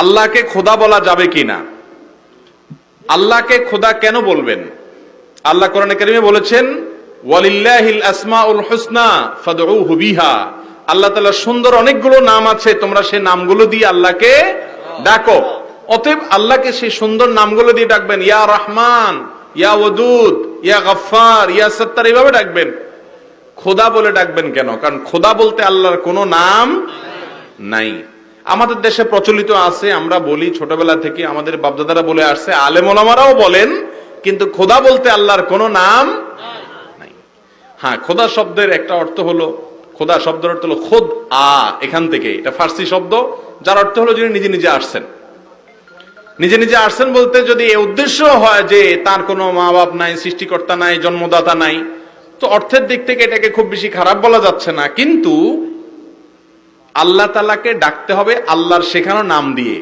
আল্লাহকে খোদা বলা যাবে কিনা? আল্লাহকে খোদা কেন বলবেন? আল্লাহ কোরআনে কারিমে বলেছেন, ওয়ালিল্লাহিল আসমাউল হুসনা ফাদউহু বিহা। আল্লাহ তাআলার সুন্দর অনেকগুলো নাম আছে, তোমরা সেই নামগুলো দিয়ে আল্লাহকে ডাকো। অতএব আল্লাহকে সেই সুন্দর নামগুলো দিয়ে ডাকবেন, ইয়া রহমান, ইয়া ওয়াদুদ, ইয়া গফফার, ইয়া সত্তার, এইভাবে ডাকবেন। খোদা বলে ডাকবেন কেন? কারণ খোদা বলতে আল্লাহর কোনো নাম নাই। আমাদের দেশে প্রচলিত আছে, আমরা বলি ছোটবেলা থেকে, আমাদের বাপদাদারা বলে আসছে, আলেম ওলামারাও বলেন, কিন্তু খোদা বলতে আল্লাহর কোনো নাম নাই। হ্যাঁ, খোদা শব্দের একটা অর্থ হলো, খোদা শব্দের অর্থ হলো খোদ আ, এখান থেকে, এটা ফার্সি শব্দ, যার অর্থ হলো যিনি নিজে নিজে আসছেন। নিজে নিজে আসছেন বলতে যদি এই উদ্দেশ্য হয় যে তার কোনো মা বাপ নাই, সৃষ্টিকর্তা নাই, জন্মদাতা নাই, তো অর্থের দিক থেকে এটাকে খুব বেশি খারাপ বলা যাচ্ছে না। কিন্তু আল্লাহ তাআলাকে ডাকতে হবে আল্লাহর শেখানো নাম দিয়ে।